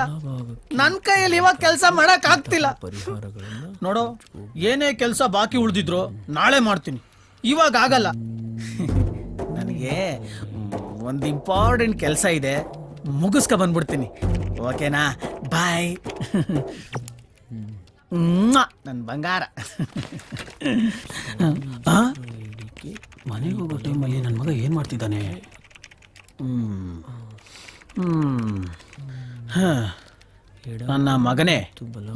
ಆಗ್ತಿಲ್ಲ. ನನ್ ಕೈಯಲ್ಲಿ ಇವಾಗ ಕೆಲಸ ಮಾಡಕ್ ಆಗ್ತಿಲ್ಲ. ನೋಡೋ, ಏನೇ ಕೆಲಸ ಬಾಕಿ ಉಳ್ದಿದ್ರು ನಾಳೆ ಮಾಡ್ತೀನಿ, ಇವಾಗ ಆಗಲ್ಲ. ನನಗೆ ಒಂದು ಇಂಪಾರ್ಟೆಂಟ್ ಕೆಲಸ ಇದೆ, ಮುಗಿಸ್ಕ ಬಂದ್ಬಿಡ್ತೀನಿ. ಓಕೆನಾ? ಬಾಯ್. ನನ್ನ ಬಂಗಾರ. ಮನೆಗೆ ಹೋಗೋ ಟೈಮಲ್ಲಿ ನನ್ನ ಮಗ ಏನು ಮಾಡ್ತಿದ್ದಾನೆ? ನನ್ನ ಮಗನೇ,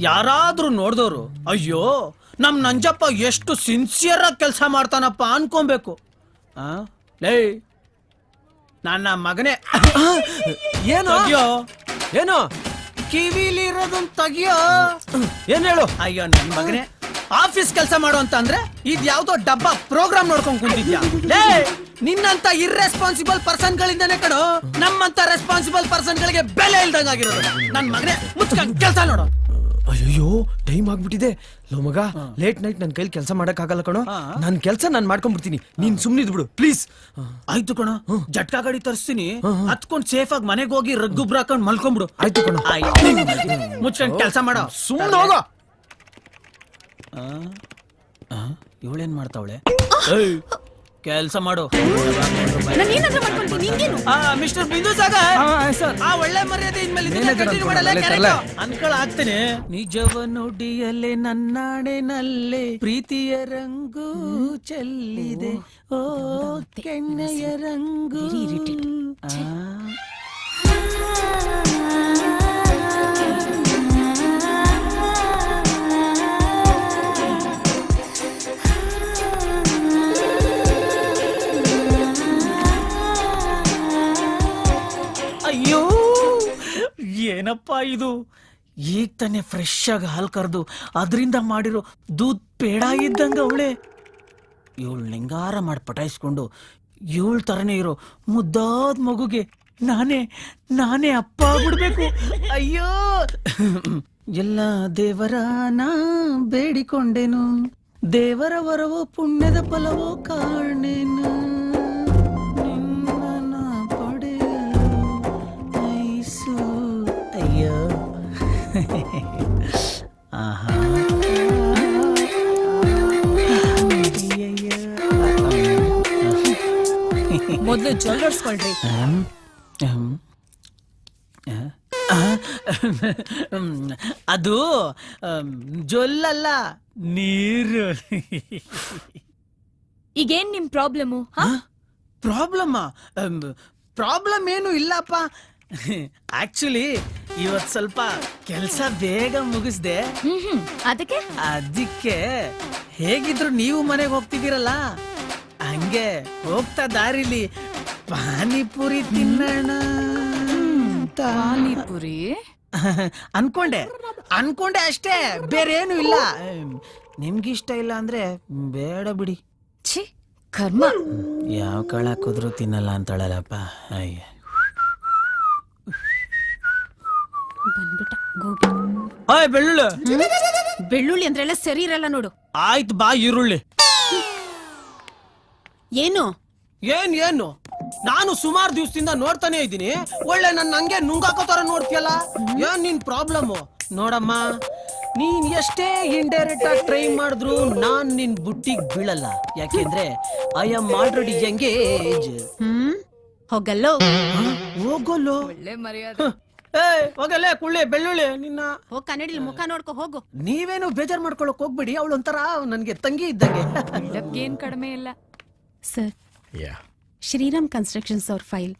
ಯಾರಾದ್ರೂ ನೋಡ್ದವ್ರು ಅಯ್ಯೋ ನಮ್ ನಂಜಪ್ಪ ಎಷ್ಟು ಸಿನ್ಸಿಯರ್ ಆಗಿ ಕೆಲಸ ಮಾಡ್ತಾನಪ್ಪ ಅನ್ಕೊಬೇಕು. ಲೇ ನನ್ನ ಮಗನೇ, ಏನೋ ಏನೋ ಕಿವಿಲಿರೋದನ್ ತೆಗಿಯೋ. ಏನ್ ಹೇಳು? ಅಯ್ಯೋ ನನ್ ಮಗನೇ, ಆಫೀಸ್ ಕೆಲಸ ಮಾಡು ಅಂತ ಅಂದ್ರೆ ಇದ್ ಯಾವ್ದೋ ಡಬ್ಬ ಪ್ರೋಗ್ರಾಮ್ ನೋಡ್ಕೊಂಡ್ ಕುಂತಿದ್ಯಾ? ಲೇ ನಿನ್ನಂತ ಇರ್ರೆಸ್ಪಾನ್ಸಿಬಲ್ ಪರ್ಸನ್ ಗಳಿಂದಾನೆ ಕಣೋ ನಮ್ಮಂತ ರೆಸ್ಪಾನ್ಸಿಬಲ್ ಪರ್ಸನ್ ಗಳಿಗೆ ಬೆಲೆ ಇಲ್ದಂಗ ಆಗಿರೋದು. ನನ್ ಮಗನೇ ಮುಚ್ಕೊಂಡ್ ಕೆಲಸ ನೋಡು. ಅಯ್ಯೋ ಟೈಮ್ ಆಗ್ಬಿಟ್ಟಿದೆ. ಲೋ ಮಗ, ಲೇಟ್ ನೈಟ್ ನನ್ ಕೈಲಿ ಕೆಲಸ ಮಾಡಕ್ ಆಗಲ್ಲ ಕಣೋ. ನನ್ ಕೆಲಸ ನಾನ್ ಮಾಡ್ಕೊಂಡ್ಬಿಡ್ತೀನಿ, ನೀನ್ ಸುಮ್ನಿದ್ ಬಿಡು ಪ್ಲೀಸ್. ಆಯ್ತು ಕಣೋ, ಜಟ್ಕಾ ಗಾಡಿ ತರಿಸ್ತೀನಿ, ಹತ್ಕೊಂಡ್ ಸೇಫ್ ಆಗಿ ಮನೆಗೆ ಹೋಗಿ ರಗ್ಗುಬ್ರ ಹಾಕೊಂಡ್ ಮಲ್ಕೊಂಡ್ಬಿಡು. ಆಯ್ತು ಕಣೋ. ಮುಚ್ಕೊಂಡ್ ಕೆಲಸ ಮಾಡೋ. ಸುಮ್ನೆ ಹೋಗೋ. ಇವಳೇನ್ ಮಾಡ್ತಾವಳೆ? ಕೆಲಸ ಮಾಡು. ಮಿಸ್ಟರ್ ಬಿಂದು ಸಾಗರ್, ಆ ಒಳ್ಳೆ ಮರ್ಯಾದೆ ಇನ್ಮೇಲೆ ಅನ್ಕೊಳ ಆಗ್ತೇನೆ. ನಿಜವ ನುಡಿಯಲ್ಲೇ ನನ್ನಾಡೆನಲ್ಲೇ ಪ್ರೀತಿಯ ರಂಗು ಚೆಲ್ಲಿದೆ, ಓ ಕೆಣ್ಣೆಯ ರಂಗು. ಅಯ್ಯೋ ಏನಪ್ಪಾ ಇದು, ಈಗ ತಾನೆ ಫ್ರೆಶ್ ಆಗಿ ಹಾಲು ಕರೆದು ಅದರಿಂದ ಮಾಡಿರೋ ದೂದ್ ಪೇಡ ಇದ್ದಂಗ ಅವಳೆ. ಇವಳು ನಿಂಗಾರ ಮಾಡಿ ಪಟಾಯಿಸ್ಕೊಂಡು ಇವಳ ತರನೇ ಇರೋ ಮುದ್ದಾದ ಮಗುಗೆ ನಾನೇ ಅಪ್ಪ ಆಗ್ಬಿಡ್ಬೇಕು. ಅಯ್ಯೋ ಎಲ್ಲ ದೇವರ ನಾ ಬೇಡಿಕೊಂಡೆನು, ದೇವರ ವರವೋ ಪುಣ್ಯದ ಫಲವೋ ಕಾಣೆನು, ಮೊದಲು ಜೊಲ್ಲರ್ಸ್ಕೊಳ್ರಿ. ಅದು ಜೊಲ್ಲಲ್ಲ, ನೀರು. ಈಗೇನ್ ನಿಮ್ ಪ್ರಾಬ್ಲಮ್ಮು? ಪ್ರಾಬ್ಲಮ್ ಏನು ಇಲ್ಲಪ್ಪ. ಆಕ್ಚುಲಿ ಇವತ್ ಸ್ವಲ್ಪ ಕೆಲ್ಸ ಬೇಗ ಮುಗಿಸ್ದೆ. ಅದಕ್ಕೆ ಹೇಗಿದ್ರು ನೀವು ಮನೆಗೆ ಹೋಗ್ತಿದ್ದೀರಲ್ಲ, ಹಂಗೆ ಹೋಗ್ತಾ ದಾರಿಲಿ ಪಾನಿಪುರಿ ತಿನ್ನೋಣ. ಪಾನಿಪುರಿ ಅನ್ಕೊಂಡೆ ಅಷ್ಟೇ, ಬೇರೆ ಏನು ಇಲ್ಲ. ನಿಮ್ಗಿಷ್ಟ ಇಲ್ಲ ಅಂದ್ರೆ ಬೇಡ ಬಿಡಿ. ಛೀ ಕರ್ಮ. ಯಾವ ಕಾಳ ಹಾಕಿದ್ರು ತಿನ್ನಲ್ಲ ಅಂತಾಳಲ್ಲಪ್ಪ. ಅಯ್ಯ ಬಂದ್ಬಿಟ್ಟ ಗೋಬಿ. ಬೆಳ್ಳುಳ್ಳಿ ಅಂದ್ರೆಲ್ಲ ಸರಿ ಇರಲ್ಲ ನೋಡು. ಆಯ್ತು ಬಾ ಈರುಳ್ಳಿ. ಏನು ಏನು ನಾನು ಸುಮಾರು ದಿವಸದಿಂದ ನೋಡ್ತಾನೆ ಇದ್ದೀನಿ, ಒಳ್ಳೆ ನನ್ನ ಹಂಗೆ ನುಂಗಾಕೋ ತರ ನೋಡ್ತೀಯಲ್ಲ. ಏನ್ ನಿನ್ ಪ್ರಾಬ್ಲಮ್? ನೋಡಮ್ಮ, ನೀನ್ ಎಷ್ಟೇ ಇಂಡೈರೆಕ್ಟ್ ಆಗಿ ಟ್ರೈ ಮಾಡಿದ್ರು ನಾನ್ ನಿನ್ ಬುಟ್ಟಿಗೆ ಬೀಳಲ್ಲ. ಯಾಕೆಂದ್ರೆ ಐ ಆಮ್ ಆಲ್ರೆಡಿ ಎಂಗೇಜ್. ಹೋಗಲ್ಲೋ ಹೋಗಲ್ಲೋ. ಒಳ್ಳೆ ಮರ್ಯಾದೆ. ಹೋಗಲ್ಲೇ ಕುಳ್ಳಿ ಬೆಳ್ಳುಳ್ಳಿ ನಿನ್ನ. ಹೋಗ್ ಕನ್ನಡಿಲಿ ಮುಖ ನೋಡ್ಕೊ ಹೋಗು. ನೀವೇನು ಬೇಜಾರ್ ಮಾಡ್ಕೊಳಕ್ ಹೋಗ್ಬಿಡಿ, ಅವಳು ಒಂಥರ ನನ್ಗೆ ತಂಗಿ ಇದ್ದಂಗೆ. ಏನ್ ಕಡಿಮೆ ಇಲ್ಲ ಸರ್. ಶ್ರೀರಾಮ್ ಕನ್ಸ್ಟ್ರಕ್ಷನ್ಸ್ ಅವ್ರ ಫೈಲ್.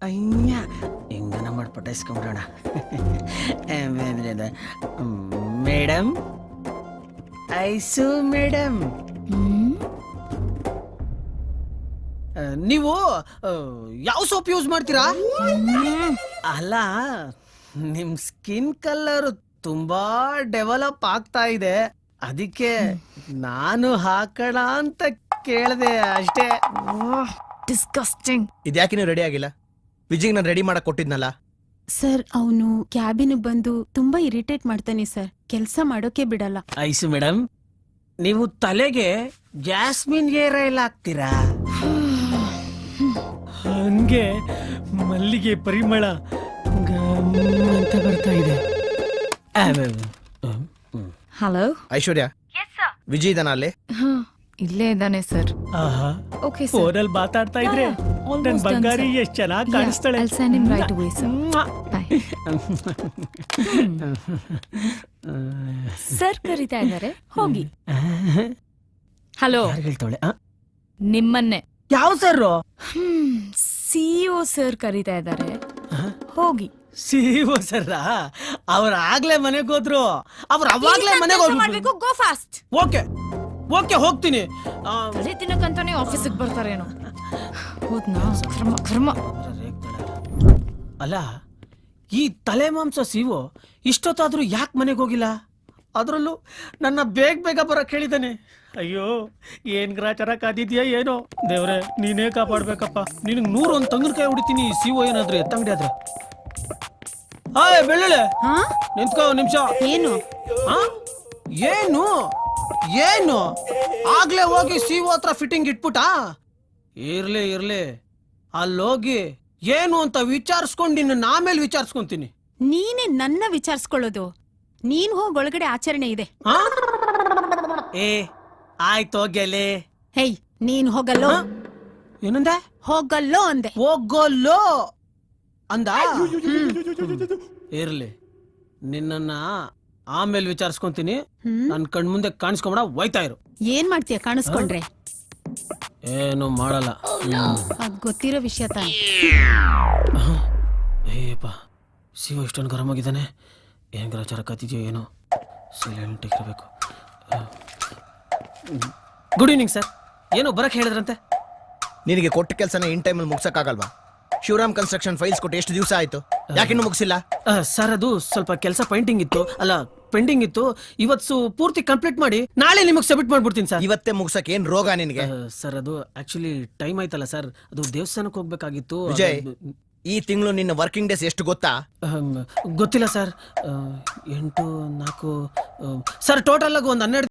ಅಯ್ಯ ಹೆಂಗನ ಮಾಡಿ ಪಟಾಯಿಸ್ಕೊಂಬಿಡೋಣ. ಮೇಡಮ್, ಐಸು ಮೇಡಮ್, ನೀವು ಯಾವ ಸೋಪ್ ಯೂಸ್ ಮಾಡ್ತೀರಾ? ಅಲ್ಲ, ನಿಮ್ ಸ್ಕಿನ್ ಕಲರ್ ತುಂಬಾ ಡೆವಲಪ್ ಆಗ್ತಾ ಇದೆ, ಅದಕ್ಕೆ ನಾನು ಹಾಕೋಣ ಅಂತ ಕೇಳಿದೆ ಅಷ್ಟೇ. ಡಿಸ್ಕಸ್ಟಿಂಗ್. ಇದ್ಯಾಕೆ ನೀವು ರೆಡಿ ಆಗಿಲ್ಲ? ವಿಜಿಗ್ ನಾನು ರೆಡಿ ಮಾಡಕ್ ಕೊಟ್ಟಿದ್ನಲ್ಲ. ಸರ್ ಅವನು ಕ್ಯಾಬಿನ್ ಬಂದು ತುಂಬಾ ಇರಿಟೇಟ್ ಮಾಡ್ತಾನೆ ಸರ್, ಕೆಲಸ ಮಾಡೋಕೆ ಬಿಡಲ್ಲ. ಐಸು ಮೇಡಮ್, ನೀವು ತಲೆಗೆ ಜಾಸ್ಮಿನ್ ಏರ್ ಆಯಿಲ್ ಹಾಕ್ತೀರಾ? ಹಂಗೆ ಮಲ್ಲಿಗೆ ಪರಿಮಳ ಅಂತ ಬರ್ತಾ ಇದೆ. ಹಲೋ. ಐಶ್ವರ್ಯ, ವಿಜಯ್ ಇದಾನ ಅಲ್ಲಿ? ಇಲ್ಲೇ ಇದ್ದಾನೆ ಸರ್. ಆಹಾ, ಓಕೆ ಸರ್. ಫೋನಲ್ಲಿ ಮಾತಾಡ್ತಾ ಇದ್ರೆ ನನ್ ಬಂಗಾರಿ ಎಷ್ಟ್ ಚೆನ್ನಾಗಿ ಕಾಣಿಸ್ತಾಳೆ. I'll send him right away, sir. Bye. Sir ಕರೀತಾ ಇದ್ದಾರೆ, ಹೋಗಿ. ಹಲೋ, ಹೇಳ್ತಾಳೆ. ನಿಮ್ಮನ್ನೇ. ಯಾವ ಸರ್? CEO ಸರ್ ಕರೀತಾ ಇದ್ದಾರೆ, ಹೋಗಿ. ಸಿಒ ಸರ್ ಅವ್ರ ಆಗ್ಲೇ ಮನೆಗೆ ಹೋದ್ರು. ಅವ್ರ ಅವಾಗ್ಲೇ ಮನೆಗೆ ಹೋಗ್ಬೇಕು. ಗೋ ಫಾಸ್ಟ್. ಓಕೆ ಓಕೆ, ಹೋಗ್ತೀನಿ. ಅದೇ ತಿನ್ನಕಂತಾನೆ ಆಫೀಸಿಗೆ ಬರ್ತಾರೇನೋ. ಹೋದ್ನಾ? ಕರ್ಮ ಕರ್ಮ. ಅಲ್ಲ, ಈ ತಲೆ ಮಾಂಸ ಸಿಒ ಇಷ್ಟೊತ್ತಾದ್ರೂ ಯಾಕೆ ಮನೆಗೆ ಹೋಗಿಲ್ಲ? ಅದ್ರಲ್ಲೂ ನನ್ನ ಬೇಗ ಬೇಗ ಬರಕ್ ಹೇಳಿದಾನೆ. ಅಯ್ಯೋ, ಏನ್ ಗ್ರಾಚಾರ ಕಾದಿದ್ಯಾ ಏನೋ. ದೇವ್ರೆ, ನೀನೇ ಕಾಪಾಡ್ಬೇಕಪ್ಪ. ನಿನಗ್ 101 ತಂಗನಕಾಯಿ ಹೊಡಿತೀನಿ ಸಿಒ ಏನಾದ್ರು ಎತ್ತಂಗಡಿ ಆದ್ರೆ. ಹಾಯ್ ಬೆಳ್ಳುಳ್ಳಿ, ಹಾ ನಿಂತ್ಕೋ ನಿಮಿಷ. ಏನು? ಆ? ಏನು ಏನು ಆಗ್ಲೇ ಹೋಗಿ ಸಿಒ ಹತ್ರ ಫಿಟ್ಟಿಂಗ್ ಇಟ್ಬಿಟ್ಟ? ಇರ್ಲಿ ಇರ್ಲಿ, ಅಲ್ಲೋಗಿ ಏನು ಅಂತ ವಿಚಾರಿಸ್ಕೊಂಡು ನಿನ್ನ ಆಮೇಲೆ ವಿಚಾರಿಸ್ಕೊಂತೀನಿ. ನೀನೇ ನನ್ನ ವಿಚಾರಿಸ್ಕೊಳ್ಳೋದು. ನೀನ್ ಹೋಗ್ ಒಳಗಡೆ ಆಚರಣೆ ಇದೆ. ಆ? ಏ ಆಯ್ತು ಗೆಲೆ. ಹೇಯ್, ನೀನ್ ಹೋಗಲ್ಲೋ. ಏನಂದೆ? ಹೋಗಲ್ಲೋ ಅಂದೆ. ಹೋಗೋಲ್ಲೋ ಅಂದ. ಇರ್ಲಿ, ನಿನ್ನ ಆಮೇಲೆ ವಿಚಾರಿಸ್ಕೊಂತೀನಿ. ನನ್ ಕಣ್ ಮುಂದೆ ಕಾಣಿಸ್ಕೊಂಬೇಡ, ಒಯ್ತಾ ಇರು. ಏನ್ ಮಾಡ್ತೀಯ ಕಾಣಿಸ್ಕೊಂಡ್ರೆ? ಏನು ಮಾಡಲ್ಲ. ಅದ್ ಗೊತ್ತಿರೋ ವಿಷಯ ತಾನೆ. ಏಪ್ಪ, ಸಿಒ ಇಷ್ಟೊಂದು ಗರಂ ಆಗಿದ್ದಾನೆ. ಏನ್ ಗ್ರಾಚಾರ ಕತ್ತಿದ್ಯೋ ಏನೋ. ಸೈಲೆಂಟ್ ಇರಬೇಕು. Good evening sir. ಏನೋ ಬರಕ್ ಹೇಳಿದ್ರಂತೆ. ನಿನಗೆ ಕೊಟ್ಟ ಕೆಲಸನ ಇನ್ ಟೈಮಲ್ಲಿ ಮುಗ್ಸಕ್ಕಾಗಲ್ವಾ? ಶಿವರಾಮ್ ಕನ್ಸ್ಟ್ರಕ್ಷನ್ ಫೈಲ್ಸ್ ಕೊಟ್ಟು ಎಷ್ಟು ದಿವಸ ಆಯ್ತು? ಯಾಕಿನ್ನೂ ಮುಗಿಸಿಲ್ಲ? ಸರ್, ಅದು ಸ್ವಲ್ಪ ಕೆಲಸ ಪೇಂಟಿಂಗ್ ಇತ್ತು, ಅಲ್ಲ ಪೆಂಡಿಂಗ್ ಇತ್ತು. ಇವತ್ತು ಪೂರ್ತಿ ಕಂಪ್ಲೀಟ್ ಮಾಡಿ ನಾಳೆ ನಿಮಗೆ ಸಬ್ಮಿಟ್ ಮಾಡ್ಬಿಡ್ತೀನಿ ಸರ್. ಇವತ್ತೇ ಮುಗ್ಸಕ್ ಏನ್ ರೋಗ ನಿನಗೆ? ಸರ್, ಅದು ಆಕ್ಚುಲಿ ಟೈಮ್ ಆಯ್ತಲ್ಲ ಸರ್, ಅದು ದೇವಸ್ಥಾನಕ್ಕೆ ಹೋಗ್ಬೇಕಾಗಿತ್ತು. ವಿಜಯ್, ಈ ತಿಂಗಳು ನಿನ್ನ ವರ್ಕಿಂಗ್ ಡೇಸ್ ಎಷ್ಟು ಗೊತ್ತಾ? ಗೊತ್ತಿಲ್ಲ ಸರ್. 8 4 ಸರ್, ಟೋಟಲ್ ಆಗಿ ಒಂದು 12